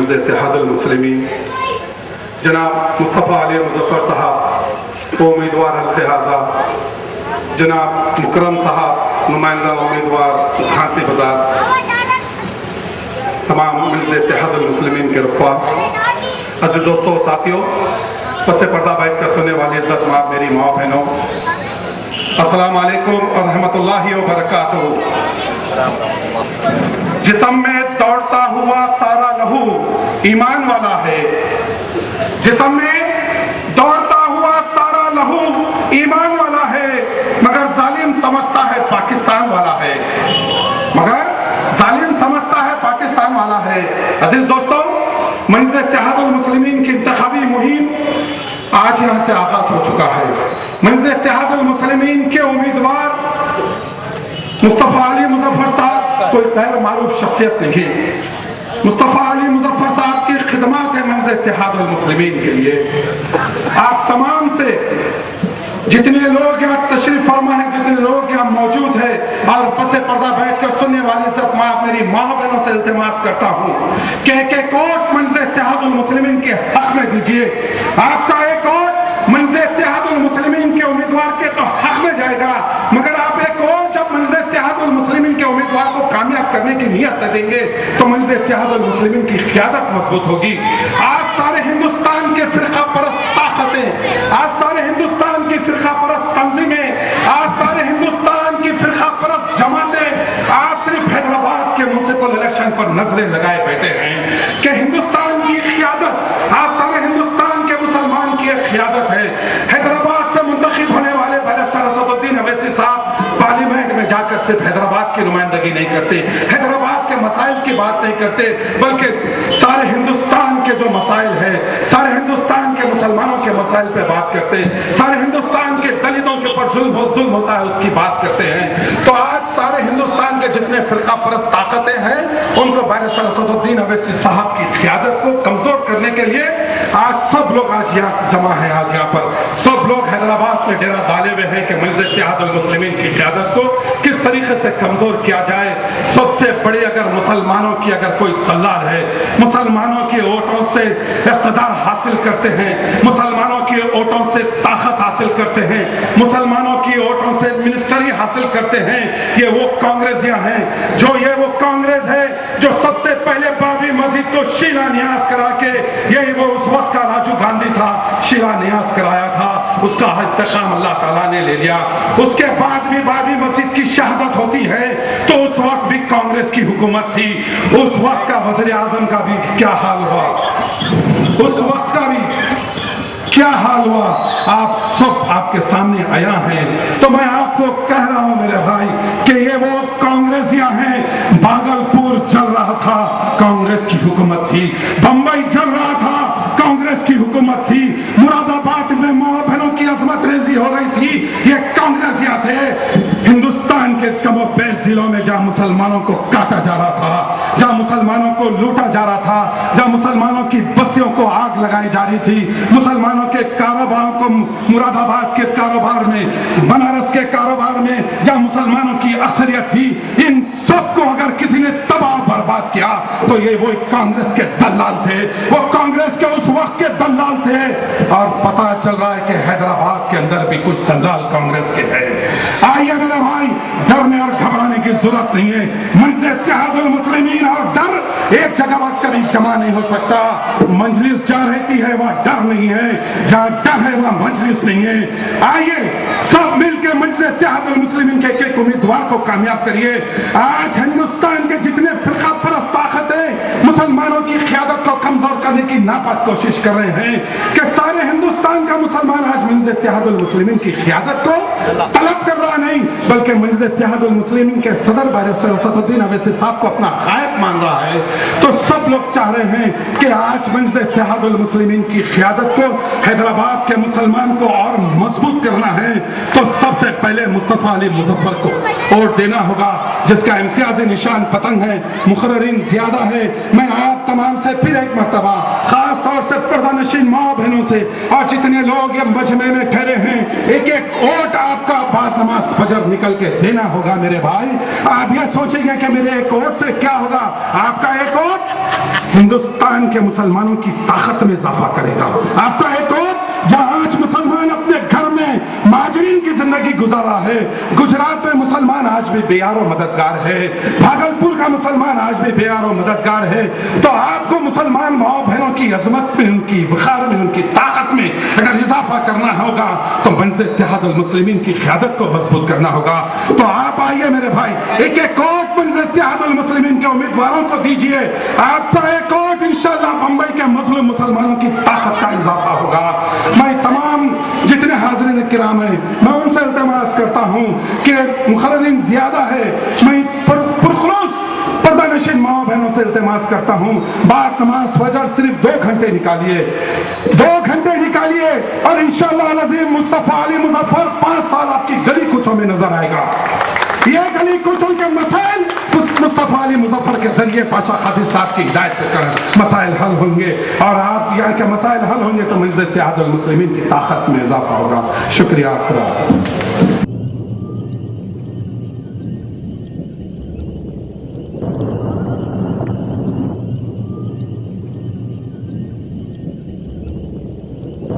मंज़ इत्तेहाद मुस्लिमीन जनाब मुस्तफ़ा अली मुज़फ़्फ़र साहब, उम्मीदवार हल्क़े हाज़ा, जनाब मुकरम साहब, नुमाइंदा उम्मीदवार झांसी बाजार, तमाम मंज़ इत्तेहाद मुस्लिमीन के रफ़ा, अज़ीज़ दोस्तों, साथियों, पसे पर्दा बैठ कर सुनने वाली इज़्ज़त माँ मेरी माँ बहनों, अस्सलाम वालेकुम व रहमतुल्लाहि व बरकातहू। जिस्म में दौड़ता हुआ सारा लहू ईमान वाला है, जिस्म में दौड़ता हुआ सारा लहू ईमान वाला है, मगर जालिम समझता है पाकिस्तान वाला है, मगर जालिम समझता है पाकिस्तान वाला है। अजीज दोस्तों, मंज़ इत्तेहाद मुस्लिमीन की इंतखाबी मुहिम आज यहाँ से आगाज हो चुका है। मंज़ इत्तेहाद मुस्लिमीन के उम्मीदवार मुस्तफ़ा अली मुज़फ़्फ़र साहब कोई गैर मारूफ शख्सियत नहीं है। मुस्तफ़ा अली मुज़फ़्फ़र साहब की खिदमत है मंज़ इत्तेहाद मुस्लिमीन के लिए। आप तमाम से जितने लोग यहाँ तशरीफ फरमा है, जितने लोग यहाँ मौजूद है और पसे पर्दा बैठ कर सुनने वाले सब मैं मेरी माँ बहनों से इल्तिमास करता हूँ कि एक वोट मंज़ इत्तेहाद मुस्लिमीन के हक में दीजिए। आपका एक वोट मंज़ इत्तेहाद मुस्लिमीन के उम्मीदवार के तो हक में जाएगा, मगर आप एक वोट जब मंज़ इत्तेहाद मुस्लिमीन के उम्मीदवार को कामयाब करने की नीयत से देंगे तो मंज़ इत्तेहाद मुस्लिमीन की क़यादत मजबूत होगी। आज सारे हिंदुस्तान के फ़िरक़ा परस्त ताकतें, आज सारे हिंदुस्तान की फ़िरक़ा परस्त तंजीमें, आज सारे हिंदुस्तान की फ़िरक़ा परस्त जमातें आज सिर्फ हैदराबाद के म्युनिसिपल इलेक्शन पर नजरें लगाए बैठे हैं कि हिंदुस्तान की क़यादत, आज सारे हिंदुस्तान के मुसलमान की एक क़यादत है। हैदराबाद से मुंतखब होने वाले बैरिस्टर असदुद्दीन अवैसी साहब पार्लियामेंट में जाकर सिर्फ हैदराबाद की नुमाइंदगी नहीं करते, हैदराबाद के मसाइल की बात नहीं करते, बल्कि सारे हिंदुस्तान के जो मसाइल है, सारे हिंदुस्तान के मुसलमानों के मसाइल पे बात करते हैं, सारे हिंदुस्तान के दलितों के ऊपर जुल्म होता है उसकी बात करते हैं। तो आज सारे हिंदुस्तान के जितने फ़िरक़ा परस्त ताकतें हैं उनको बैरिस्टर असदुद्दीन अवैसी साहब की क़यादत को कमज़ोर करने के लिए आज सब लोग आज यहाँ जमा है। आज यहाँ पर सब लोग हैदराबाद में डेरा डाले हुए हैं कि मंज़ इत्तेहाद मुस्लिमीन की क़यादत को किस तरीके से कमज़ोर किया जाए। सबसे बड़ी अगर मुसलमानों की अगर कोई दलाल है, मुसलमानों के वोटों से इक़्तिदार हासिल करते हैं, मुसलमानों के वोटों से ताकत हासिल करते हैं, मुसलमानों की वोटों से मिनिस्टरी हासिल करते हैं, ये वो कांग्रेसियां हैं, जो ये वो कांग्रेस है जो सबसे पहले बाबरी मस्जिद को शिलान्यास करा के, यही वो उस वक्त का राजीव गांधी था, शिलान्यास कराया था, उसका इंतकाम अल्लाह ताला ने ले लिया। उसके बाद भी बाबरी मस्जिद की शहादत होती है तो उस वक्त भी कांग्रेस की हुकूमत थी, उस वक्त का वज़ीर आज़म का भी क्या हाल हुआ, उस वक्त का भी क्या हाल हुआ, आप सब आपके सामने आया है। तो मैं आपको कह रहा हूं मेरे भाई कि ये वो कांग्रेसियां हैं। भागलपुर जल रहा था, कांग्रेस की हुकूमत थी, बंबई जल रहा था, कांग्रेस की हुकूमत थी, मुरादाबाद में माँ बहनों की अजमत रेजी हो रही थी, ये कांग्रेसियां थे। हिंदुस्तान के कमो बेश जिलों में जहां मुसलमानों को काटा जा रहा था, जहां मुसलमानों को लूटा जा रहा था, जहां मुसलमानों की बस्तियों को आग लगाई जा रही थी, मुसलमानों के कारोबार को, मुरादाबाद के कारोबार में, बनारस के कारोबार में जहां मुसलमानों की अक्सरियत थी, इन सबको अगर किसी ने तबाह बर्बाद किया तो ये वो कांग्रेस के दलाल थे, वो कांग्रेस के उस वक्त के दलाल थे। और पता चल रहा है कि हैदराबाद के अंदर भी कुछ दलाल कांग्रेस के हैं। आइए मेरे भाई, डरने और घबराने की जरूरत नहीं है। मंज़ इत्तेहाद मुस्लिमीन और डर एक जगह पर कभी जमा नहीं हो सकता। मजलिस जहाँ रहती है वहाँ डर नहीं है, जहाँ डर है वहाँ मजलिस नहीं है। आइए सब मिलकर मंज़ इत्तेहाद मुस्लिमीन के एक उम्मीदवार को कामयाब करिए। आज हिंदुस्तान के जितने फ़िरक़ा परस्त ताकतें मुसलमानों की क़यादत को कमजोर करने की नापाक कोशिश कर रहे हैं कि सारे हिंदुस्तान का मुसलमान आज मंज़ इत्तेहाद मुस्लिमीन की क़यादत को तलब कर रहा नहीं, बल्कि मंज़ इत्तेहाद मुस्लिमीन के सदर बैरिस्टर असदुद्दीन अवैसी साहब को अपना गायब मान रहा है। तो सब लोग चाह रहे हैं कि आज मंज़ इत्तेहाद मुस्लिमीन की क़यादत को, हैदराबाद के मुसलमान को और मजबूत करना है तो सबसे पहले मुस्तफ़ा अली मुज़फ़्फ़र को वोट देना होगा, जिसका इम्तियाज़ी निशान पतंग है, मुक़र्ररीन ज़्यादा है। मैं आप तमाम से फिर एक मरतबा खास तौर से पर्दानशीन माँ बहनों से और जितने लोग ये मजमे में ठहरे हैं, एक एक वोट आपका बाद नमाज फजर निकल के देना होगा मेरे भाई। आप ये सोचेंगे कि मेरे एक वोट से क्या होगा, आपका एक वोट ہندوستان کے مسلمانوں کی طاقت میں اضافہ کرے گا۔ آپ کا ایک اور جہاں آج مسلمان اپنے گھر میں مہاجرین کی زندگی گزارا ہے، گجرات میں مسلمان آج بھی بیار و مددگار ہے، بھاگلپور کا مسلمان آج بھی بیار و مددگار ہے، تو آپ کو مسلمان ماؤں بہنوں کی عظمت میں، ان کی وقار میں، ان کی طاقت میں اگر اضافہ کرنا ہوگا تو منظر اتحاد المسلمین کی قیادت کو مضبوط کرنا ہوگا۔ تو آپ آئیے میرے بھائی، ایک ایک کوٹ منظر اتحاد المسلمین کے امیدواروں کو دیجئے، آپ کا ایک کوٹ انشاءاللہ بمبئی کے مظلوم مسلمانوں کی طاقت کا اضافہ ہوگا۔ میں تمام جتنے حاضرین کرام ہیں، میں ان سے التماس کرتا ہوں کہ مقررین زیادہ ہے، میں پرخلوص پردہ نشین ماں بہنوں سے التماس کرتا ہوں، بعد نماز فجر صرف 2 گھنٹے نکالیے، 2 گھنٹے نکالیے، اور انشاءاللہ العظیم مصطفیٰ علی مظفر 5 سال آپ کی گلی کوچوں میں نظر آئے گا۔ یہ گلی کوچوں کے مسائل مصطفیٰ علی مظفر کے ذریعے پاشا قادری صاحب کی ہدایت کے کر مسائل حل ہوں گے، اور آپ یہاں کے مسائل حل ہوں گے تو منظر اتحاد المسلمین کی طاقت میں اضافہ ہوگا۔ شکریہ آپ کا۔